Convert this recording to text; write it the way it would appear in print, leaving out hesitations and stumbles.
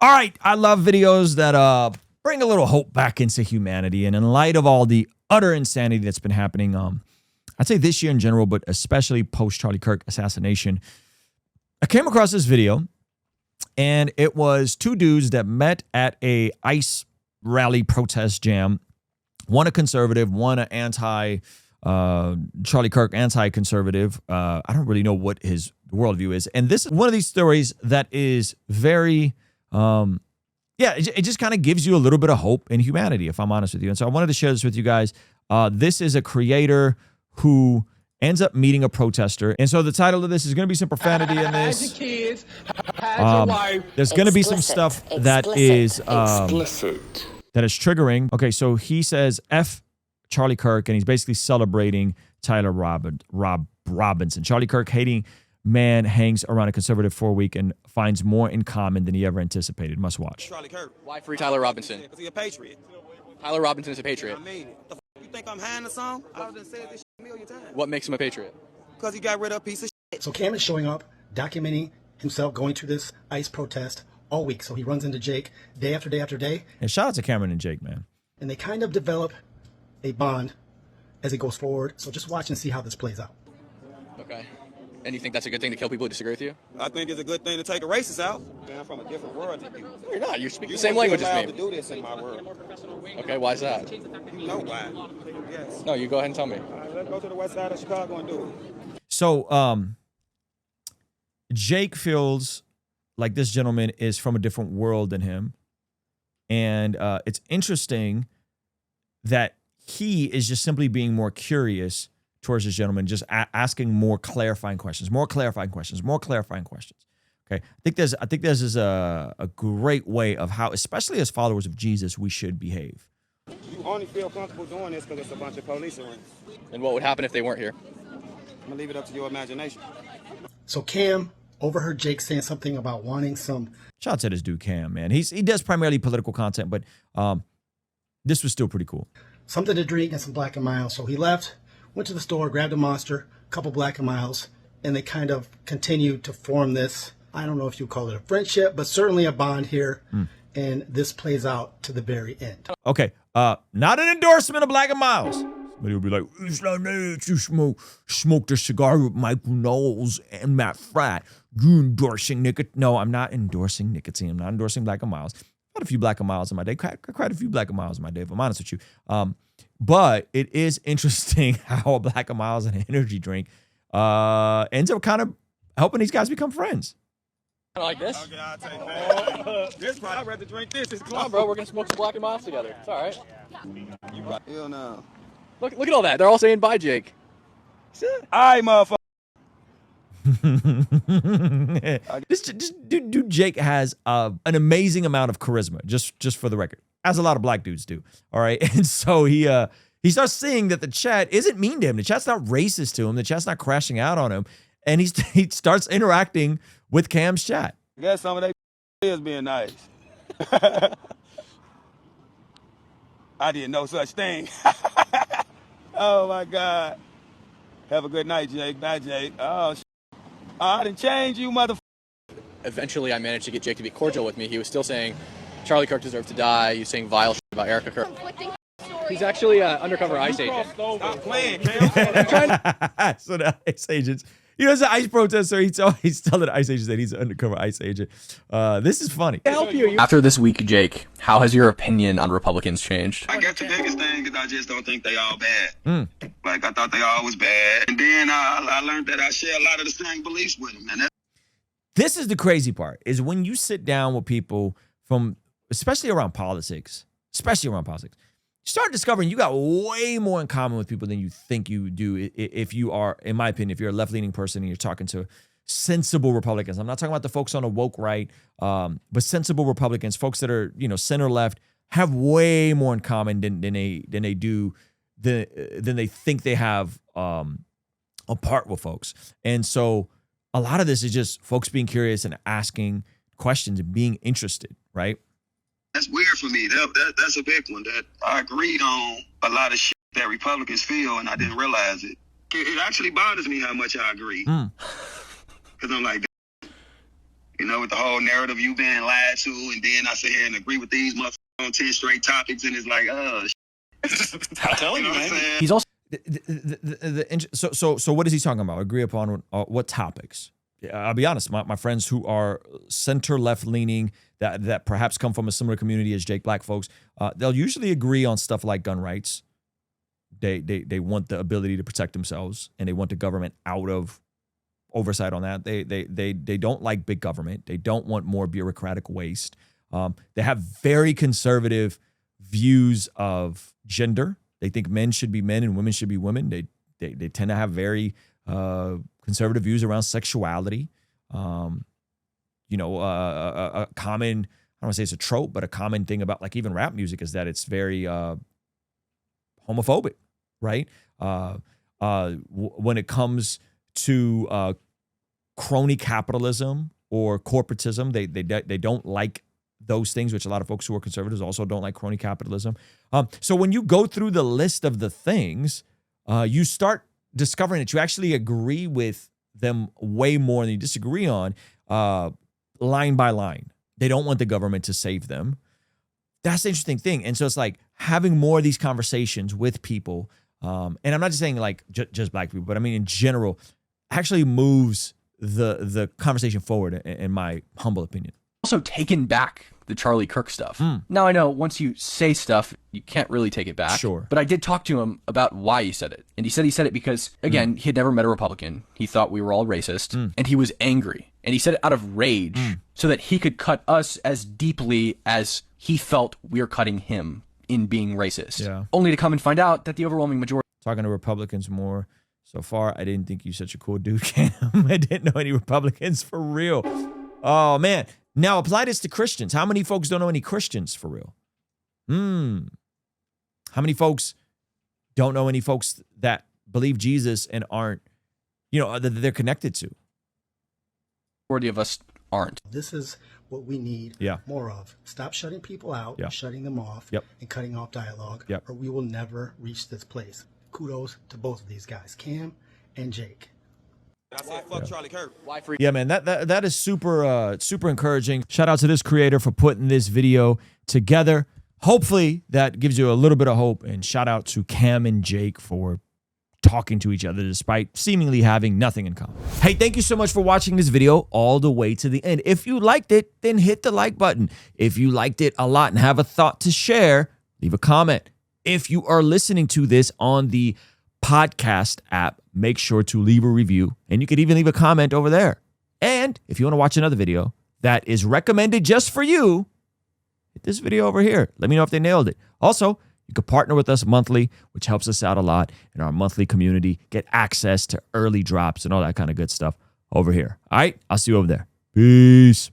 All right, I love videos that bring a little hope back into humanity. And in light of all the utter insanity that's been happening, I'd say this year in general, but especially post Charlie Kirk assassination, I came across this video, and it was two dudes that met at a ICE rally protest jam. One a conservative, one an anti Charlie Kirk, anti-conservative. I don't really know what his worldview is. And this is one of these stories that is very, it just kind of gives you a little bit of hope in humanity, if I'm honest with you. And so I wanted to share this with you guys. This is a creator who ends up meeting a protester. And so the title of this is going to be some profanity in this. There's going to be some stuff that is triggering. Okay, so he says F Charlie Kirk, and he's basically celebrating Tyler Robinson. Charlie Kirk hating man hangs around a conservative for a week and finds more in common than he ever anticipated. Must watch. Charlie Kirk. Why free Tyler Robinson? Because he's a patriot. Tyler Robinson is a patriot. I mean, you think I'm hiding the song? I've been saying this shit a million times. What makes him a patriot? Because he got rid of a piece of shit. So Cam is showing up, documenting himself going to this ICE protest all week. So he runs into Jake day after day after day. And shout out to Cameron and Jake, man. And they kind of develop a bond as it goes forward. So just watch and see how this plays out. Okay. And you think that's a good thing to kill people who disagree with you? I think it's a good thing to take a racist out. I'm from a different world than you. No, you're not. You speak the same language as me. To do this in my world. Okay, why is that? You know why. Yes. No, you go ahead and tell me. All right, let's go to the west side of Chicago and do it. So Jake feels like this gentleman is from a different world than him. And it's interesting that he is just simply being more curious towards this gentleman, just asking more clarifying questions. Okay, I think this is a great way of how, especially as followers of Jesus, we should behave. You only feel comfortable doing this because it's a bunch of police around. And what would happen if they weren't here? I'm gonna leave it up to your imagination. So Cam overheard Jake saying something about wanting some. Shout out to this dude Cam, man. He does primarily political content, but this was still pretty cool. Something to drink and some Black and Miles. So he left, went to the store, grabbed a Monster, a couple Black and Miles, and they kind of continued to form this, I don't know if you call it a friendship, but certainly a bond here. And this plays out to the very end. Okay, not an endorsement of Black and Miles. Somebody will be like, it's not that you smoked a cigar with Michael Knowles and Matt Fratt. You endorsing nicotine. No, I'm not endorsing nicotine. I'm not endorsing Black and Miles. Got a few Black and Miles in my day. Quite a few Black and Miles in my day, if I'm honest with you. But it is interesting how a Black and Miles and an energy drink ends up kind of helping these guys become friends. Like this? Okay, I'll take that. This part, I'd rather drink this. It's Come on, bro. We're going to smoke some Black and Miles together. It's all right. Hell no. Look at all that. They're all saying bye, Jake. All right, motherfucker. This dude Jake has an amazing amount of charisma, just for the record, as a lot of black dudes do. All right, and so he starts seeing that the chat isn't mean to him. The chat's not racist to him. The chat's not crashing out on him, and he starts interacting with Cam's chat. I guess some of that is being nice. I didn't know such thing. Oh my God. Have a good night, Jake. Bye, Jake. Oh, I didn't change you, motherfucker. Eventually, I managed to get Jake to be cordial with me. He was still saying Charlie Kirk deserved to die. He was saying vile shit about Erica Kirk. He's actually an undercover ICE agent. Stop playing, man. So the ICE agents, he's an ICE protester. He's telling the ICE agents that he's an undercover ICE agent. This is funny. Help you. After this week, Jake, how has your opinion on Republicans changed? I guess the biggest thing is I just don't think they all bad. Like, I thought they all was bad. And then I learned that I share a lot of the same beliefs with them. And This is the crazy part, is when you sit down with people from, especially around politics, you start discovering you got way more in common with people than you think you do if you are, in my opinion, if you're a left-leaning person and you're talking to sensible Republicans. I'm not talking about the folks on the woke right, but sensible Republicans, folks that are, center-left, have way more in common than they think they have apart with folks. And so a lot of this is just folks being curious and asking questions and being interested, right? that's weird for me. That's a big one. That I agreed on a lot of shit that Republicans feel, and I didn't realize it. It actually bothers me how much I agree. Because I'm like, You know, with the whole narrative you being lied to, and then I sit here and agree with these motherfuckers on 10 straight topics, and it's like, I'm telling you, man. He's also So what is he talking about? Agree upon what topics? I'll be honest, my friends who are center left leaning that perhaps come from a similar community as Jake Black folks, they'll usually agree on stuff like gun rights. They want the ability to protect themselves, and they want the government out of oversight on that. They don't like big government. They don't want more bureaucratic waste. They have very conservative views of gender. They think men should be men and women should be women. They tend to have very conservative views around sexuality. A common, I don't want to say it's a trope, but a common thing about like even rap music is that it's very homophobic, right? When it comes to crony capitalism or corporatism, they don't like those things, which a lot of folks who are conservatives also don't like crony capitalism. So when you go through the list of the things, you start discovering that you actually agree with them way more than you disagree on, line by line. They don't want the government to save them. That's the interesting thing. And so it's like having more of these conversations with people, and I'm not just saying like just black people, but I mean in general, actually moves the conversation forward, in my humble opinion. also taken back the Charlie Kirk stuff. Now, I know once you say stuff, you can't really take it back. Sure. But I did talk to him about why he said it. And he said it because, again, he had never met a Republican. He thought we were all racist. And he was angry. And he said it out of rage so that he could cut us as deeply as he felt we were cutting him in being racist. Yeah. Only to come and find out that the overwhelming majority... Talking to Republicans more so far, I didn't think you such a cool dude, Cam. I didn't know any Republicans for real. Oh, man. Now, apply this to Christians. How many folks don't know any Christians for real? How many folks don't know any folks that believe Jesus and aren't, that they're connected to? Majority of us aren't. This is what we need more of. Stop shutting people out, shutting them off, and cutting off dialogue, or we will never reach this place. Kudos to both of these guys, Cam and Jake. I said, fuck Charlie Kirk. Why free? Yeah, man, that is super super encouraging. Shout out to this creator for putting this video together. Hopefully that gives you a little bit of hope, and shout out to Cam and Jake for talking to each other despite seemingly having nothing in common. Hey, thank you so much for watching this video all the way to the end. If you liked it, then hit the like button. If you liked it a lot and have a thought to share, leave a comment. If you are listening to this on the podcast app, make sure to leave a review, and you could even leave a comment over there. And if you want to watch another video that is recommended just for you, hit this video over here. Let me know if they nailed it. Also, you can partner with us monthly, which helps us out a lot in our monthly community, get access to early drops and all that kind of good stuff over here. All right, I'll see you over there. Peace.